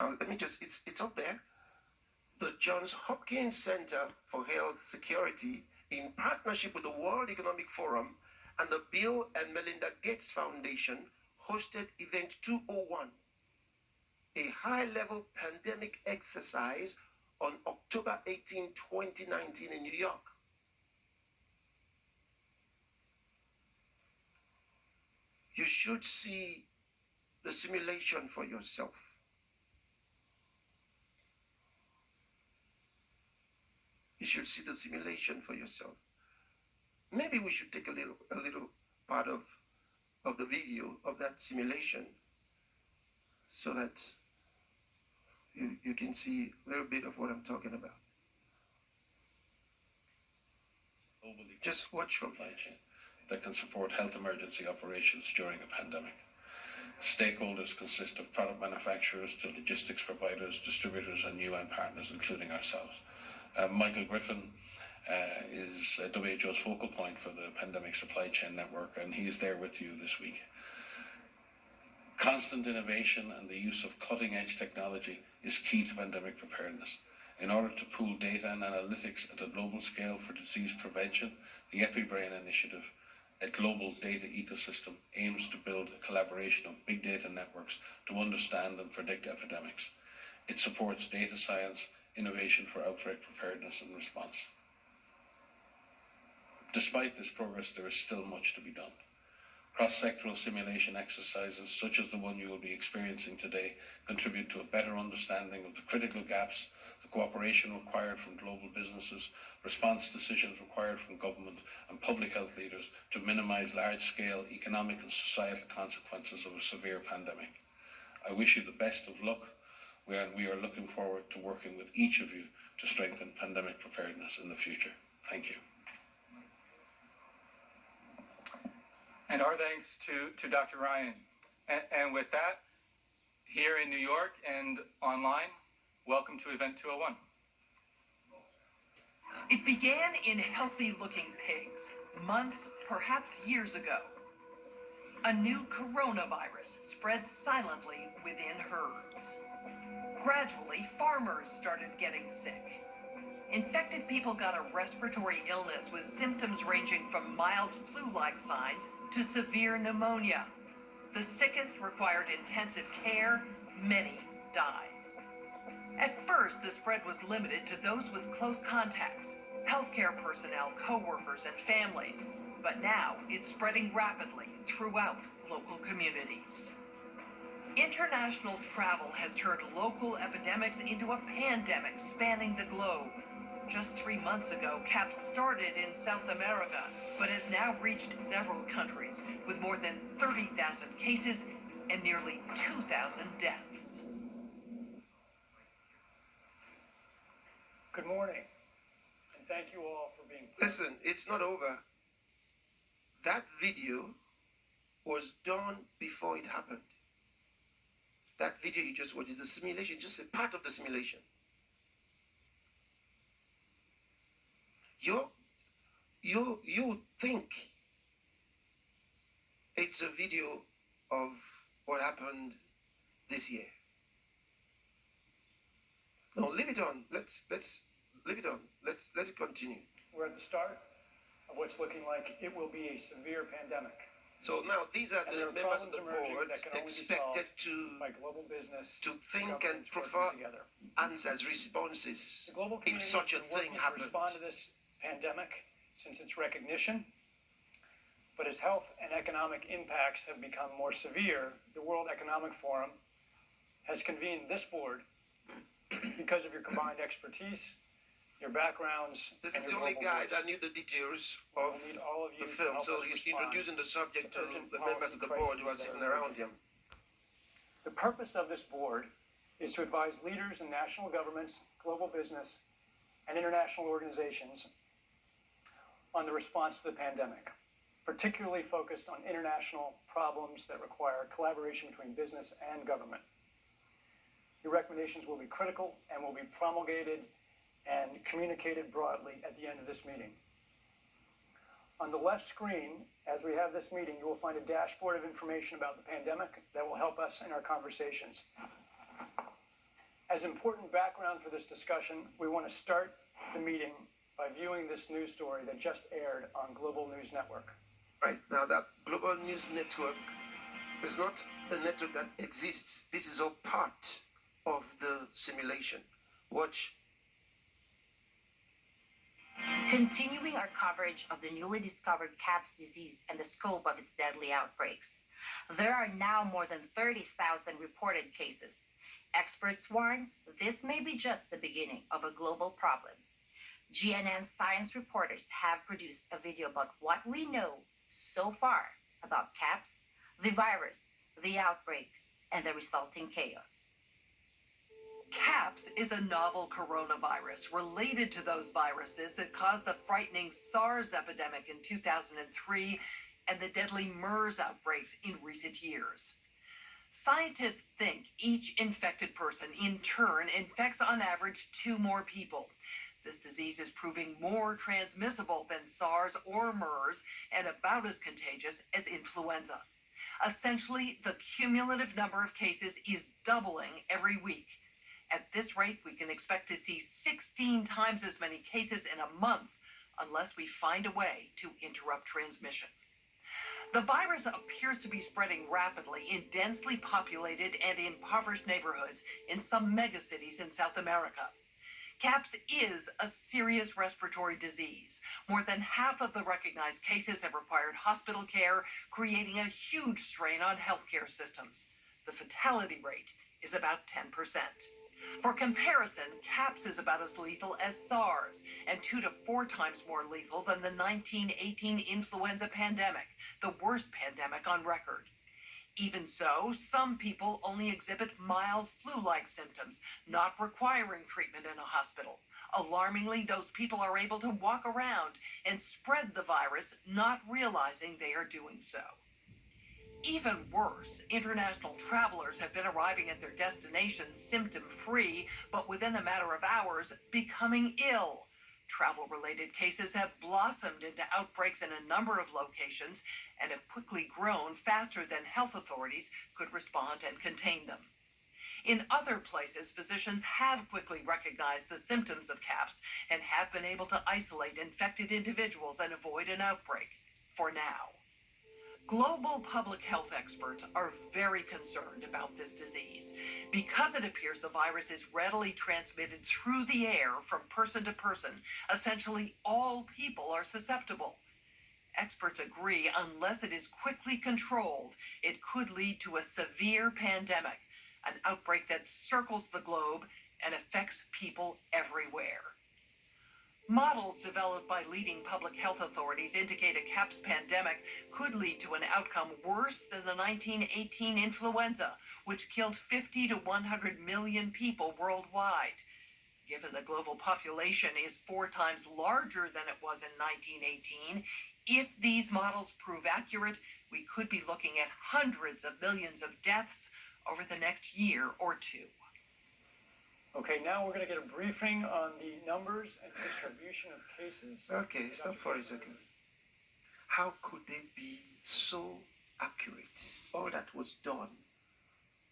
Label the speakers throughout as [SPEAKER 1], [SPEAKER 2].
[SPEAKER 1] let me just, it's up there. The Johns Hopkins Center for Health Security, in partnership with the World Economic Forum and the Bill and Melinda Gates Foundation, hosted Event 201, a high-level pandemic exercise on October 18, 2019 in New York. You should see the simulation for yourself. You should see the simulation for yourself. Maybe we should take a little part of the video of that simulation so that you can see a little bit of what I'm talking about. Just watch from
[SPEAKER 2] supply chain that can support health emergency operations during a pandemic. Stakeholders consist of product manufacturers to logistics providers, distributors, and UN partners, including ourselves. Michael Griffin is WHO's focal point for the pandemic supply chain network, and he is there with you this week. Constant innovation and the use of cutting-edge technology is key to pandemic preparedness. In order to pool data and analytics at a global scale for disease prevention, the EpiBrain initiative, a global data ecosystem, aims to build a collaboration of big data networks to understand and predict epidemics. It supports data science, innovation for outbreak preparedness and response. Despite this progress, there is still much to be done. Cross-sectoral simulation exercises, such as the one you will be experiencing today, contribute to a better understanding of the critical gaps, the cooperation required from global businesses, response decisions required from government and public health leaders to minimize large-scale economic and societal consequences of a severe pandemic. I wish you the best of luck. We are looking forward to working with each of you to strengthen pandemic preparedness in the future. Thank you.
[SPEAKER 3] And our thanks to Dr. Ryan. And with that, here in New York and online, welcome to Event 201.
[SPEAKER 4] It began in healthy-looking pigs, months, perhaps years ago. A new coronavirus spread silently within herds. Gradually, farmers started getting sick. Infected people got a respiratory illness with symptoms ranging from mild flu-like signs to severe pneumonia. The sickest required intensive care. Many died. At first, the spread was limited to those with close contacts, healthcare personnel, co-workers, and families. But now, it's spreading rapidly throughout local communities. International travel has turned local epidemics into a pandemic spanning the globe. Just 3 months ago, CAP started in South America, but has now reached several countries with more than 30,000 cases and nearly 2,000 deaths.
[SPEAKER 5] Good morning, and thank you all for being present.
[SPEAKER 1] Listen, it's not over. That video was done before it happened. That video you just watched is a simulation, just a part of the simulation. You think it's a video of what happened this year. No, leave it on. Let's leave it on. Let it continue.
[SPEAKER 5] We're at the start of what's looking like it will be a severe pandemic.
[SPEAKER 1] So now these are the members of the board expected
[SPEAKER 5] by global business
[SPEAKER 1] to think and provide answers, responses,
[SPEAKER 5] the global
[SPEAKER 1] if such a thing
[SPEAKER 5] to
[SPEAKER 1] happened.
[SPEAKER 5] Respond to this pandemic since its recognition, but as health and economic impacts have become more severe, the World Economic Forum has convened this board because of your combined expertise, your backgrounds,
[SPEAKER 1] This
[SPEAKER 5] and
[SPEAKER 1] is the
[SPEAKER 5] your
[SPEAKER 1] only
[SPEAKER 5] global
[SPEAKER 1] guy
[SPEAKER 5] voice.
[SPEAKER 1] that knew the details of
[SPEAKER 5] We need all of you
[SPEAKER 1] the
[SPEAKER 5] to
[SPEAKER 1] film,
[SPEAKER 5] help
[SPEAKER 1] so
[SPEAKER 5] us
[SPEAKER 1] he's
[SPEAKER 5] respond
[SPEAKER 1] introducing the subject to
[SPEAKER 5] urgent
[SPEAKER 1] the members of the
[SPEAKER 5] policy
[SPEAKER 1] board who are
[SPEAKER 5] crises
[SPEAKER 1] sitting
[SPEAKER 5] that are
[SPEAKER 1] around him.
[SPEAKER 5] The purpose of this board is to advise leaders in national governments, global business, and international organizations on the response to the pandemic, particularly focused on international problems that require collaboration between business and government. Your recommendations will be critical and will be promulgated and communicated broadly at the end of this meeting. On the left screen, as we have this meeting, you will find a dashboard of information about the pandemic that will help us in our conversations. As important background for this discussion, we want to start the meeting by viewing this news story that just aired on Global News Network.
[SPEAKER 1] Right now, that Global News Network is not a network that exists. This is all part of the simulation. Watch.
[SPEAKER 6] Continuing our coverage of the newly discovered CAPS disease and the scope of its deadly outbreaks, there are now more than 30,000 reported cases. Experts warn this may be just the beginning of a global problem. GNN science reporters have produced a video about what we know so far about CAPS, the virus, the outbreak, and the resulting chaos.
[SPEAKER 4] CAPS is a novel coronavirus related to those viruses that caused the frightening SARS epidemic in 2003 and the deadly MERS outbreaks in recent years. Scientists think each infected person in turn infects on average 2 more people. This disease is proving more transmissible than SARS or MERS and about as contagious as influenza. Essentially, the cumulative number of cases is doubling every week. At this rate, we can expect to see 16 times as many cases in a month unless we find a way to interrupt transmission. The virus appears to be spreading rapidly in densely populated and impoverished neighborhoods in some megacities in South America. CAPS is a serious respiratory disease. More than half of the recognized cases have required hospital care, creating a huge strain on healthcare systems. The fatality rate is about 10%. For comparison, CAPS is about as lethal as SARS and 2 to 4 times more lethal than the 1918 influenza pandemic, the worst pandemic on record. Even so, some people only exhibit mild flu-like symptoms, not requiring treatment in a hospital. Alarmingly, those people are able to walk around and spread the virus, not realizing they are doing so. Even worse, international travelers have been arriving at their destinations symptom-free, but within a matter of hours, becoming ill. Travel-related cases have blossomed into outbreaks in a number of locations and have quickly grown faster than health authorities could respond and contain them. In other places, physicians have quickly recognized the symptoms of CAPS and have been able to isolate infected individuals and avoid an outbreak, for now. Global public health experts are very concerned about this disease because it appears the virus is readily transmitted through the air from person to person. Essentially, all people are susceptible. Experts agree unless it is quickly controlled, it could lead to a severe pandemic, an outbreak that circles the globe and affects people everywhere. Models developed by leading public health authorities indicate a CAPS pandemic could lead to an outcome worse than the 1918 influenza, which killed 50 to 100 million people worldwide. Given the global population is 4 times larger than it was in 1918, if these models prove accurate, we could be looking at hundreds of millions of deaths over the next year or 2.
[SPEAKER 5] Okay, now we're going to get a briefing on the numbers and distribution of cases.
[SPEAKER 1] Okay, stop for a second. How could they be so accurate? All that was done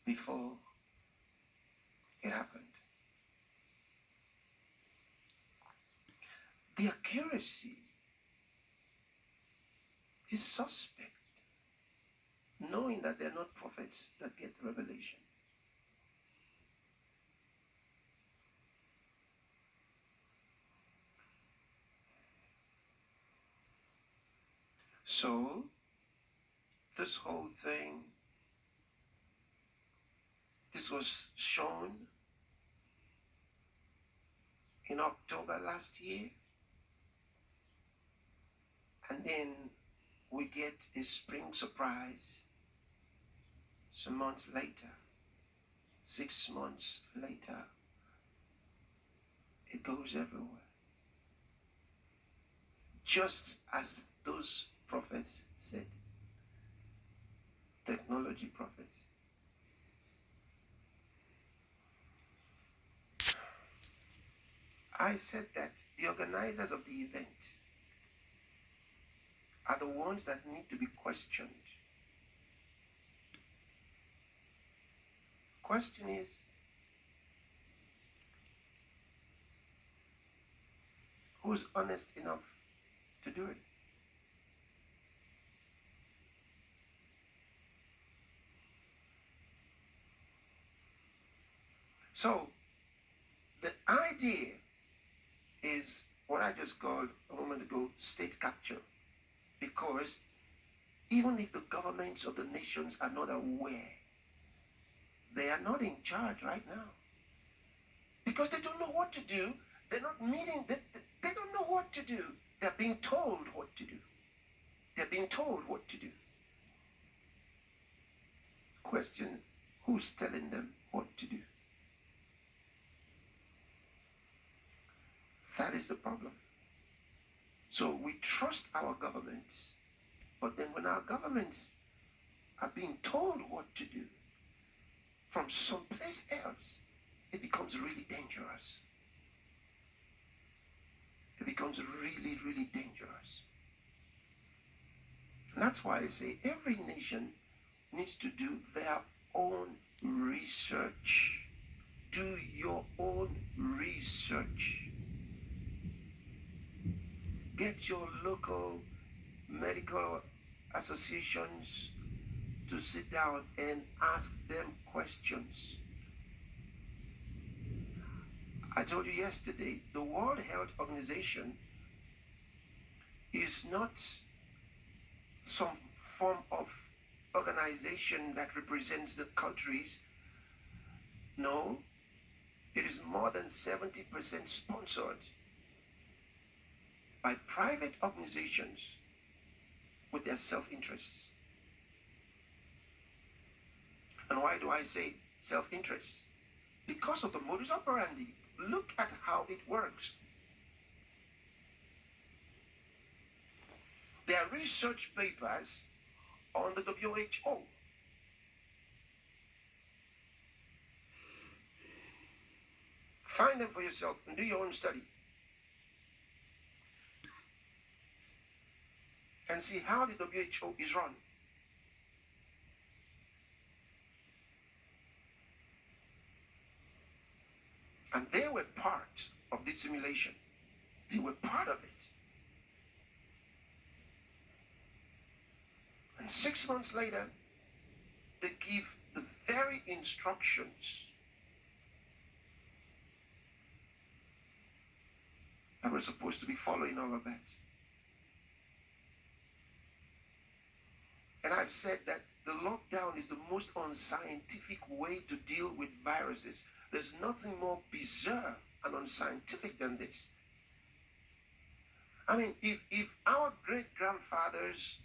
[SPEAKER 1] before it happened. The accuracy is suspect, knowing that they're not prophets that get revelation. So, this whole thing, this was shown in October last year, and then we get a spring surprise some months later, 6 months later, it goes everywhere. Just as those prophets said, technology prophets. I said that the organizers of the event are the ones that need to be questioned. Question is, who's honest enough to do it? So, the idea is what I just called a moment ago state capture. Because even if the governments of the nations are not aware, they are not in charge right now. Because they don't know what to do. They're not meeting, they don't know what to do. They're being told what to do. They're being told what to do. Question, who's telling them what to do? That is the problem. So we trust our governments, but then when our governments are being told what to do from someplace else, it becomes really dangerous. It becomes really, really dangerous. And that's why I say every nation needs to do their own research. Do your own research. Get your local medical associations to sit down and ask them questions. I told you yesterday, the World Health Organization is not some form of organization that represents the countries. No, it is more than 70% sponsored by private organizations with their self-interests. And why do I say self-interest? Because of the modus operandi. Look at how it works. There are research papers on the WHO. Find them for yourself and do your own study. And see how the WHO is run. And they were part of this simulation. They were part of it. And 6 months later, they give the very instructions that we're supposed to be following all of that. And I've said that the lockdown is the most unscientific way to deal with viruses. There's nothing more bizarre and unscientific than this. I mean, if our great-grandfathers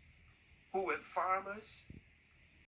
[SPEAKER 1] who were farmers